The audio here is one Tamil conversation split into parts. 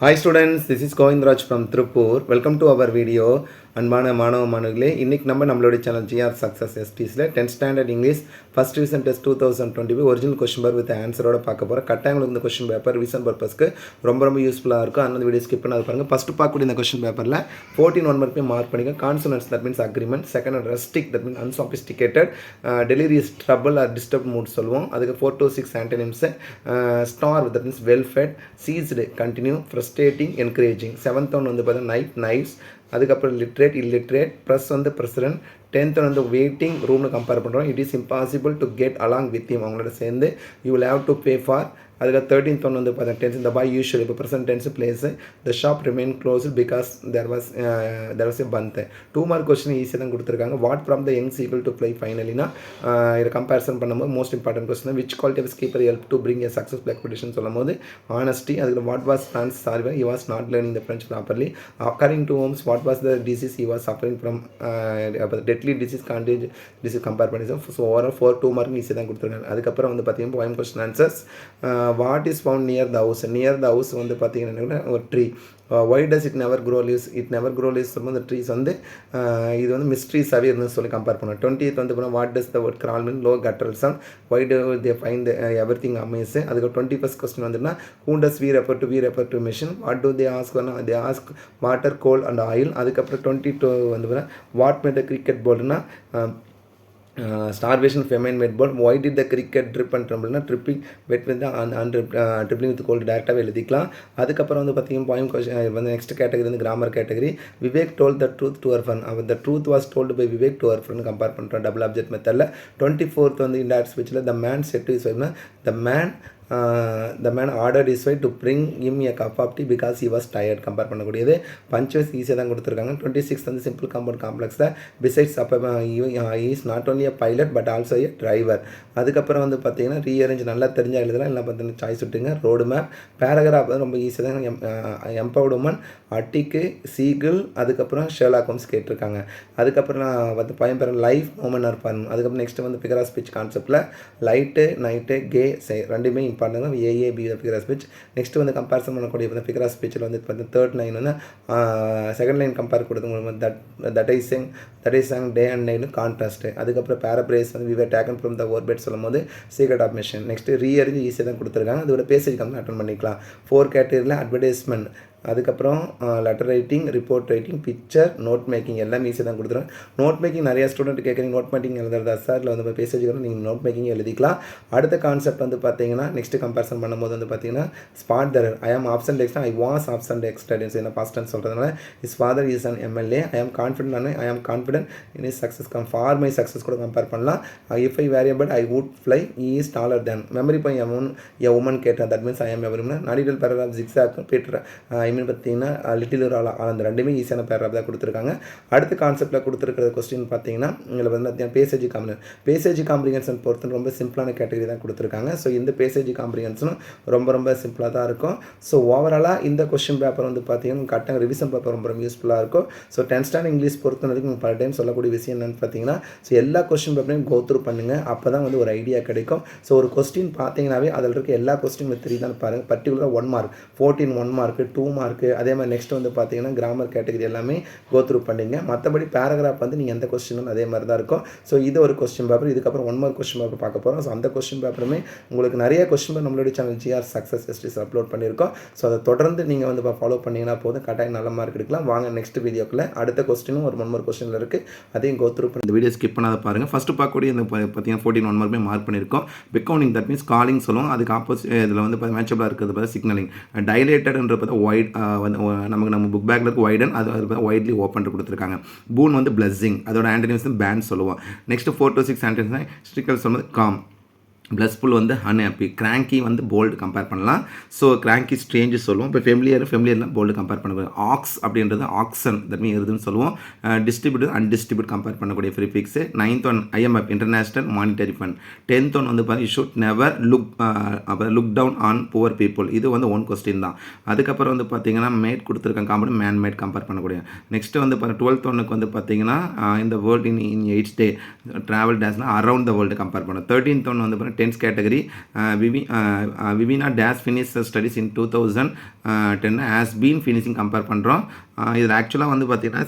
Hi students, this is Govindraj from Tripur. Welcome to our video. அன்பான மாணவ மாணவர்களே, இன்னைக்கு நம்மளுடைய சேனல் GR சக்ஸஸ் எஸ்டிஸில் 10th standard English first division test 2020 original question paper with ஆன்சரோட பார்க்க போகிறோம். கட்டாயங்களுக்கு இந்த கொஸ்டின் பேப்பர் ரிவிஷன் பர்பஸ்க்கு ரொம்ப யூஸ்ஃபுல்லாக இருக்கும். அந்த வீடியோ ஸ்கிப் பண்ணாத பாருங்கள். ஃபஸ்ட்டு பார்க்கக்கூடிய இந்த கொஸ்டின் பேப்பரில் 14 1 மார்க் மார்க் பண்ணிக்க. Consonance that means agreement, second rustic that means unsophisticated, delirious trouble or disturb mood சொல்லுவோம். அதுக்கு 4 to 6 antonyms. Starve that means well fed, ceased continue, frustrating encouraging. 7th one வந்து பார்த்தீங்கன்னா நைட் நைவ்ஸ். அதுக்கப்புறம் லிட்ரேட் இல்லிட்ரேட், ப்ளஸ் வந்து பிரசிடென்ட். 10th வந்து வெயிட்டிங் ரூம்னு கம்பேர் பண்ணுறோம். It is impossible to get along with him, அவங்களோட சேர்ந்து you will have to pay for. அதுக்கு 13th ஒன் வந்து பார்த்தீங்கன்னா டென்ஸ் இந்த பாய் யூஷுவல் இப்போ present tense place the shop remain close because there was a bandh. 2 mark question ஈஸியாக தான் கொடுத்துருக்காங்க. What from the young seagull to play ஃபைனலினா இதை கம்பேரிசன் பண்ணும்போது most important question which quality of skipper help to bring a successful expectation சொல்லும் போது ஆனஸ்டி. அதுக்கு வாட் வாஸ் ஃப்ரான்ஸ் சார்வர் he was not learning the French properly. According to Holmes what was the disease he was suffering from deadly disease contagious disease compare பண்ணி. ஸோ ஓவரால் 2 மார்க் ஈஸியாக தான் கொடுத்துருக்காங்க. அதுக்கப்புறம் வந்து பார்த்தீங்கன்னா poem question answers. What is found near the house. Near the house வந்து பார்த்தீங்கன்னா ஒரு tree. Why does it never grow leaves. It never grow leaves சொல்லும்போது ட்ரீஸ் வந்து இது வந்து மிஸ்ட்ரி சவியர்னு சொல்லி கம்பேர் பண்ணுவோம். 20th வந்து போனால் what does the word crawl mean low guttural sound. Why do they find everything amaze. அதுக்கு 21st கொஸ்டின் வந்துன்னா who does we refer to machine. What do they ask they ask water coal and oil. அதுக்கப்புறம் 22 வந்து போனால் வாட் மேட் கிரிக்கெட் போர்டுனா starvation, famine, wet ball. Why did the cricket drip and tremble? Tripping wet with the dripping with cold டேரெக்டாகவே எழுதிக்கலாம். அதுக்கப்புறம் வந்து பார்த்தீங்கன்னா பாயிண்ட் கொஸ்டின் வந்து நெக்ஸ்ட் கேட்டகரி வந்து grammar category. Vivek told the truth to our fun. Our the truth was told by Vivek to our fun compare பண்ணுறோம் டபுள் ஆப்ஜெக்ட் மெத்தடில். 24th வந்து இன்டைரக்ட் ஸ்பீச்சில் the man said to his வைஃப்னா the man ordered his wife to bring him a cup of tea because he was tired compare பண்ணக்கூடியது. பஞ்சுவஸ் ஈஸியாக தான் கொடுத்துருக்காங்க. 26th வந்து சிம்பிள் காம்பவுண்ட் காம்ப்ளெக்ஸ் தான். Besides is not only a pilot but also a driver. அதுக்கப்புறம் வந்து பார்த்தீங்கன்னா ரீஅரேஞ்ச் நல்லா தெரிஞ்சால் எழுதலாம். இல்லை பார்த்தீங்கன்னா சாய்ஸ் விட்டுங்க. Road map. பேராகிராஃப் வந்து ரொம்ப ஈஸியாக தான். எம்பவர்டு உமன், அட்டிக்கு, சீகிள், அதுக்கப்புறம் ஷெர்லாக் ஹோம்ஸ் கேட்டிருக்காங்க. அதுக்கப்புறம் நான் வந்து பயன்பெற லைஃப் மோமெண்ட் இருப்பான். அதுக்கப்புறம் நெக்ஸ்ட் வந்து ஃபிகர் ஆஃப் ஸ்பீச் கான்செப்டில் லைட்டு நைட்டு கே ரெண்டுமே important. A A B figure of speech. Next வந்து கம்பேரிசன் பண்ணக்கூடிய ஃபிகர் ஆஃப் ஸ்பீச்சில் வந்து பார்த்தீங்கன்னா 3rd லைன் வந்து செகண்ட் லைன் கம்பேர் கொடுத்து that is song day and நைட்னு கான்ட்ராஸ்ட்டு. அதுக்கப்புறம் பேராப்ரேஸ் வந்து விவர் டேக்கன் ஃப்ரம் த ஓர்பெட் சொல்லும் போது secret of mission. Next rearrange ஈஸியாக தான் கொடுத்துருக்காங்க. அதோட பேசேஜ் கம்பெனி அட்டன் பண்ணிக்கலாம். 4 கேட்டகரியில் அட்வர்டைஸ்மெண்ட், அதுக்கப்புறம் letter writing, report writing, picture, note making எல்லாம் ஈஸியாக தான் கொடுத்துருவோம். நோட் மேக்கிங் நிறைய ஸ்டூடெண்ட் கேட்குறீங்க நோட் மேக்கிங் எழுதுறதா சார், இல்லை வந்து பேசேஜுக்கு நீங்கள் நோட் மேக்கிங் எழுதிக்கலாம். அடுத்த கான்செப்ட் வந்து பார்த்தீங்கன்னா நெக்ஸ்ட் கம்பேரிசன் பண்ணும்போது வந்து பார்த்தீங்கன்னா ஸ்பாட் தரர். I am absent extra, I was absent extra என்ன பாஸ்டன் சொல்கிறதுனால his father is an MLA. I am confident in his success for my success கூட கம்பேர் பண்ணலாம். If I variable I would fly is dollar then. Memory boy a woman கேட்டேன் that means I am every non detail paragraph zigzag Peter I mean பார்த்தீங்கன்னா லிட்டில் ஒரு ஆனந்த ரெண்டுமே ஈஸியான பேராகிராஃப் தான் கொடுத்துருக்காங்க. அடுத்த கான்செப்டில் கொடுத்துருக்கிற கொஸ்டின் பார்த்தீங்கன்னா இதில் வந்து பார்த்தீங்கன்னா பேசேஜ் காம்ப்ரிஹென்ஷன் பொறுத்து ரொம்ப சிம்பிளான கேட்டகரி தான் கொடுத்துருக்காங்க. ஸோ இந்த பேசேஜ் காம்ப்ரிஹென்ஷனும் ரொம்ப சிம்பிளாக தான் இருக்கும். ஸோ ஓவராலாக இந்த கொஸ்டின் பேப்பர் வந்து பார்த்தீங்கன்னா கரெக்டாக ரிவிஷன் பேப்பர் ரொம்ப யூஸ்ஃபுல்லாக இருக்கும். ஸோ 10th ஸ்டாண்டர்ட் இங்கிலீஷ் பொறுத்த வரைக்கும் பல டைம் சொல்லக்கூடிய விஷயம் என்னென்னு பார்த்தீங்கன்னா ஸோ எல்லா கொஸ்டின் பேப்பரையும் கோ த்ரூ பண்ணுங்கள். அப்போ தான் வந்து ஒரு ஐடியா கிடைக்கும். ஸோ ஒரு கொஸ்டின் பார்த்தீங்கன்னாவே அதில் இருக்க எல்லா கொஸ்டின் வித் 3 தான் பாருங்கள். பர்டிகுலராக 1 மார்க் 14 1 மார்க்கு 2 மார்க்கு. அதே மாதிரி நெக்ஸ்ட் வந்து பார்த்தீங்கன்னா கிராமர் கேட்டகரி எல்லாமே கோ த்ரூ பண்ணிங்க. மற்றபடி பேராகிராஃப் வந்து நீங்கள் எந்த கொஸ்டினும் அதே மாதிரி தான் இருக்கும். ஸோ இது ஒரு கொஸ்டின் பேப்பர். இதுக்கப்புறம் 1 மார்க் கொஸ்டின் பேப்பர் பார்க்க போகிறோம். ஸோ அந்த கொஸ்டின் பேப்பருமே உங்களுக்கு நிறைய கொஸ்டின் பேப்பர் நம்மளுடைய channel GR success STs upload பண்ணியிருக்கோம். ஸோ அதை தொடர்ந்து நீங்கள் வந்து ஃபாலோ பண்ணிங்கன்னா போதும், கட்டாயம் நல்ல மார்க் எடுக்கலாம். வாங்க நெக்ஸ்ட் வீடியோக்குள்ள அடுத்த கொஸ்டினும் ஒரு 1 மார்க் கொஸ்டினில் இருக்குது, அதையும் கோ த்ரூ பண்ணி இந்த வீடியோ ஸ்கிப் பண்ணாத பாருங்கள். ஃபஸ்ட்டு பார்க்கக்கூடிய இந்த பார்த்தீங்கன்னா 14 1 மார்க்குமே மார்க் பண்ணியிருக்கோம். பிக்கவுனிங் தட் மீன்ஸ் காலிங் சொல்லுவோம். அதுக்கு ஆப்போசிட் இதில் வந்து மேட்சபிளாக இருக்கிறது பார்த்தா சிக்னலிங். டைலேட்டட்ன்ற பார்த்தா ஒயிட் வந்து நம்ம புக் பேக்கில் இருக்க வைடன் அது வைட்லி ஓப்பன் கொடுத்துருக்காங்க. பூன் வந்து பிளஸ்ஸிங், அதோட ஆன்டனிம்ஸ் பேன் சொல்லுவோம். நெக்ஸ்ட் 4 to 6 ஆன்டனிம்ஸ் ஸ்டிக்கல் சொல்லுவது காம். ப்ளஸ்ஃபுல் வந்து அன்ஹாப்பி. கிராங்கி வந்து போல்டு கம்பேர் பண்ணலாம். ஸோ கிராங்கி ஸ்ட்ரேஞ்சு சொல்லுவோம். இப்போ ஃபெமிலியர்லாம் போல்டு கம்பேர் பண்ணக்கூடாது. ஆக்ஸ் அப்படின்றது ஆக்சன் தட் மீன் எதுன்னு சொல்லுவோம். டிஸ்ட்ரிபியூட் அன்டிஸ்ட்ரிபியூட் கம்பேர் பண்ணக்கூடிய prefix. 9th one IMF international monetary fund. 10th one வந்து பாருங்கள் should never look down on poor people. இது வந்து 1 கொஸ்டின் தான். அதுக்கப்புறம் வந்து பார்த்தீங்கன்னா மேட் கொடுத்துருக்காங்க காம்பவுண்ட் மேன் மேட் கம்பேர் பண்ணக்கூடிய. நெக்ஸ்ட்டு வந்து 12th ஒன்னுக்கு வந்து பார்த்தீங்கன்னா இந்த world in 8th day travel டேஸ்னால் அரவுண்ட் த வேர்ல்டு கம்பேர் பண்ணும். 13th ஒன் வந்து 10th category. Vivina dash finished her studies in 2010 has been finishing compare பண்ணுறோம். இதில் ஆக்சுவலாக வந்து பார்த்தீங்கன்னா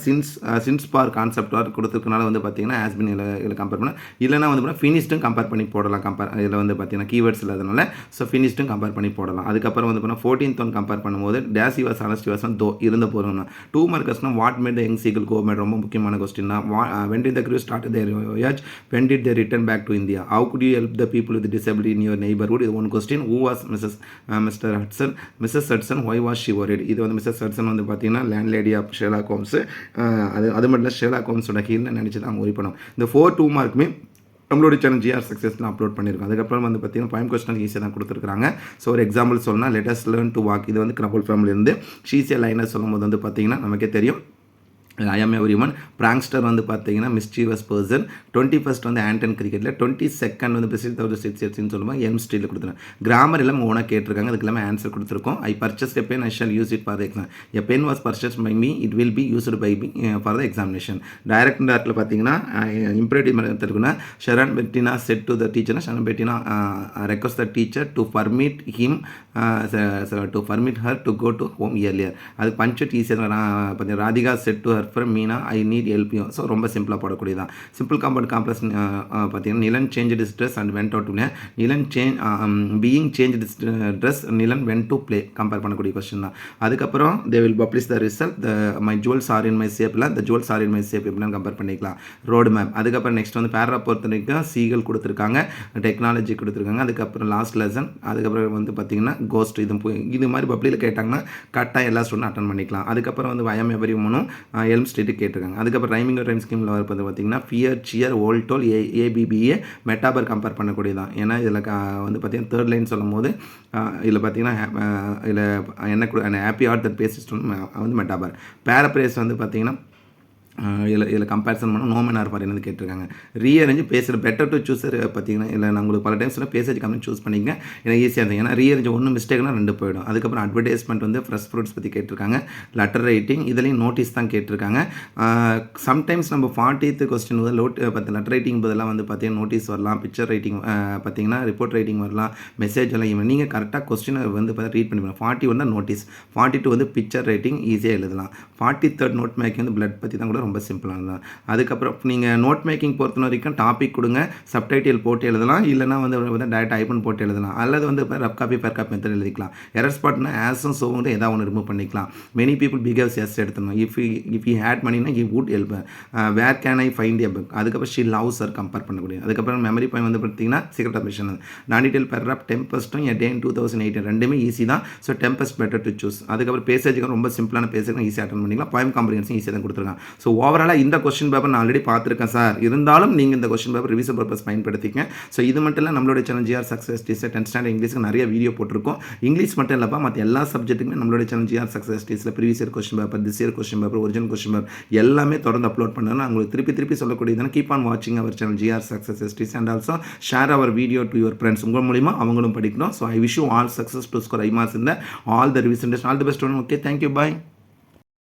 சின்ஸ் பார் கான்செப்ட் ஒர்க் கொடுத்துருக்கனால வந்து பார்த்தீங்கன்னா ஹேஸ் பின் இதில் கம்பேர் பண்ண இல்லைனா வந்து பார்த்தீங்கன்னா ஃபினிஷ்டும் கம்பேர் பண்ணி போடலாம். இதில் வந்து பார்த்தீங்கன்னா கீவேர்ட்ஸ் இல்லாதனால ஸோ ஃபினிஷ்டும் கம்பேர் பண்ணி போடலாம். அதுக்கப்புறம் வந்து பார்த்தீங்கன்னா 14th ஒன் கம்பேர் பண்ணும்போது days your honest yours though இருந்த போகிறோம்னா 2 மார்க்கர்ஸ்னால் what made the young seagull go made ரொம்ப முக்கியமான கொஸ்டின் தான். when did the crew start their voyage, when did they return back to India, how could you help the people with disability in your neighborhood? இது one question. who was Mr. Hudson, Mrs. Hudson, why was she worried? இது வந்து மிஸ்ஸஸ் ஹட்சன் வந்து பார்த்தீங்கன்னா லேண்ட்லேடி ஆஃப் ஷெர்லாக் ஹோம்ஸ். அது மட்டும் இல்லை ஷெர்லாக் ஹோம்ஸோட கீழே நினச்சி தான் அவங்க ஒரி பண்ணுவோம். இந்த 4 மார்க்குமே நம்மளோட சேனல் ஜிஆர் சக்ஸஸ்லாம் அப்லோட் பண்ணியிருக்கோம். அதுக்கப்புறம் வந்து பார்த்தீங்கன்னா பாயிண்ட் கொஸ்டின் ஈஸியாக தான் கொடுத்துருக்காங்க. ஸோ ஒரு எக்ஸாம்பிள் சொல்லணும்னா லெட்டஸ் லேர்ன் டு வாக். இது வந்து கிரபுல் ஃபேமிலியிலேருந்து ஷீசியா லைனர் சொல்லும் போது வந்து பார்த்தீங்கன்னா நமக்கே தெரியும் ஐ எம் எவ்ரிமன். பிராங்ஸ்டர் வந்து பார்த்தீங்கன்னா மிஸ்டீவஸ் பர்சன். 21st வந்து ஆண்டன் கிரிக்கெட்டில், 22nd வந்து பெஸ்ட் 1600 சொல்லுவாங்க எல்ம் ஸ்ட்ரீட்டில் கொடுத்துருக்கேன். கிராமர் எல்லாம் ஓனாக கேட்டிருக்காங்க, அதுக்கு எல்லாமே ஆன்சர் கொடுத்துருக்கோம். I purchase a pen, I shall use it for the exam. A pen was purchase by me, it will be used by me for the examination. Direct டார்ட்டில் பார்த்தீங்கன்னா இம்பரேட்டிவ் மெத்தட் இருக்குன்னா ஷரண் பெட்டினா செட் டு த டீச்சர்னா ஷரண் பெட்டினா request the teacher to permit him to permit her to go to home earlier. அது பஞ்சுட் ஈஸியாக பார்த்தீங்கன்னா Radhika said to her from Meena I need help you. So ரொம்ப சிம்பிளாக போடக்கூடியதான். சிம்பிள் காம்பவுண்ட் காம்ப்ளெக்ஸ் பார்த்தீங்கன்னா Nilan change this dress and went out to play. Nilan being change this dress Nilan went to play compare பண்ணக்கூடிய கொஸ்டின் தான். அதுக்கப்புறம் they will publish the result my jewels are in my சேப்பில் the jewels are in my safe எப்படின்னு கம்பேர் பண்ணிக்கலாம். Road map. அதுக்கப்புறம் நெக்ஸ்ட் வந்து பேராகிராஃப் பொறுத்த வரைக்கும் சீகல் கொடுத்துருக்காங்க, டெக்னாலஜி கொடுத்துருக்காங்க. அதுக்கப்புறம் லாஸ்ட் லெசன். அதுக்கப்புறம் வந்து பார்த்தீங்கன்னா கோஸ்ட். இது மாதிரி பப்ளியில் கேட்டாங்கன்னா கரெக்டாக எல்லா ஸ்டூடெண்ட் அட்டன் பண்ணிக்கலாம். அதுக்கப்புறம் வந்து ஐ எம் எவ்ரி ஒன்னும் எல்ம் ஸ்ட்ரீட் கேட்டிருக்காங்க. அதுக்கப்புறம் ரைமிங் ரைம் ஸ்கீமில் வரப்போ பார்த்தீங்கன்னா ஃபியர் சியர் ஓல்டோல் ஏபிபிஏ மெட்டாபர் கம்பேர் பண்ணக்கூடியதான். ஏன்னா இதில் வந்து பார்த்தீங்கன்னா 3rd லைன் சொல்லும் போது இதில் பார்த்தீங்கன்னா இதில் ஹாப்பி ஆர்ட் தட் பேசிஸ்ட் வந்து மெட்டாபர். பேரப்ரேஸ் வந்து பார்த்தீங்கன்னா இதில் கம்பேரிசன் பண்ணால் நோ மேன் ஆர் ஃபார் என்னது கேட்டிருக்காங்க. ரீஅரேஞ்ச் பேசுகிற பெட்டர் டு சூஸர் பார்த்தீங்கன்னா இல்லை நான் உங்களுக்கு பல டைம்ஸ் பேசேஜ் கம்மி சூஸ் பண்ணிங்க எனக்கு ஈஸியாக இருந்தது. ஏன்னா ரீஅரேஞ்ச் ஒன்று மிஸ்டேக்னா 2 போயிடும். அதுக்கப்புறம் அட்வர்டைஸ்மெண்ட் வந்து ஃப்ரெஷ் ஃப்ரூட்ஸ் பற்றி கேட்டிருக்காங்க. லெட்டர் ரைட்டிங் இதுலேயும் நோட்டீஸ் தான் கேட்டிருக்காங்க. சம்டைம்ஸ் நம்ம 40th கொஸ்டின் வந்து லெட்டர் ரைட்டிங் பதிலாக வந்து பார்த்தீங்கன்னா நோட்டீஸ் வரலாம், பிக்சர் ரைட்டிங் பார்த்தீங்கன்னா ரிப்போர்ட் ரைட்டிங் வரலாம், மெசேஜ் எல்லாம் நீங்கள் கரெக்டாக கொஸ்டினை வந்து பார்த்தா ரீட் பண்ணி 41 தான் நோட்டீஸ், 42 வந்து பிக்சர் ரைட்டிங் ஈஸியாக எழுதலாம். 43rd நோட் மேக்கிங் வந்து பிளட் பற்றி தான் கூட ரொம்ப சிம்பிளாக தான். அதுக்கப்புறம் நீங்கள் நோட் மேக்கிங் பொறுத்த வரைக்கும் டாபிக் கொடுங்க, சப்டைட்டில் போட்டு எழுதலாம், இல்லைனா வந்து டேரக்ட் ஐபன் போட்டு எழுதலாம், அல்லது வந்து rough copy fair copy method எழுதிக்கலாம். எரர் ஸ்பாட்னா ஆஸும் சோவும் ஏதாவது ஒன்று ரிமூவ் பண்ணிக்கலாம். மெனி பீப்புள் பிகேவ்ஸ் எஸ் எடுத்துடணும். இஃப் யூ ஹேட் மணினா you would help. Where can I find a book. அதுக்கப்புறம் ஷீ லவ்ஸ் ஹர் கம்பேர் பண்ணக்கூடிய. அதுக்கப்புறம் மெமரி பாயிண்ட் வந்து பார்த்தீங்கன்னா secret of mission. Non detail paragraph டெம்பஸ்ட்டும் எ டே இன் 2008 ரெண்டுமே ஈஸி தான். So tempest better to choose. அதுக்கப்புறம் பேசேஜுக்கு ரொம்ப சிம்பிளான பேசேஜ் ஈஸியாக அட்டன் பண்ணிக்கலாம். பாயிண்ட் காம்ப்ரிஹென்ஷன் ஈஸியாக தான் கொடுத்துருக்காங்க. ஸோ ஓவராலாக இந்த கொஸ்டின் பேப்பர் நான் ஆல்ரெடி பார்த்துருக்கேன் சார், இருந்தாலும் நீங்கள் இந்த கொஸ்டின் பேப்பர் ரிவிஷன் பர்பஸ் பயன்படுத்திக்க. ஸோ இது மட்டும் இல்லை, நம்மளுடைய channel GR success teacher 10th standard இங்கிலீஷ்க்கு நிறைய வீடியோ போட்டிருக்கோம். இங்கிலீஷ் மட்டும் இல்லைப்பா, மற்ற எல்லா சப்ஜெக்ட்டுக்குமே நம்மளுடைய channel GR success teacher previous year question paper, this year question paper, original question paper எல்லாமே தொடர்ந்து அப்லோட் பண்ணணும். உங்களுக்கு திருப்பி சொல்லக்கூடியதுனா கீப் ஆன் வாட்சிங் our channel GR success teacher and also share our video to your friends. உங்கள் மூலிமா அவங்களும் படிக்கணும். So I wish you all success to score high marks இந்த all the revision test. All the best. Okay, thank you, bye.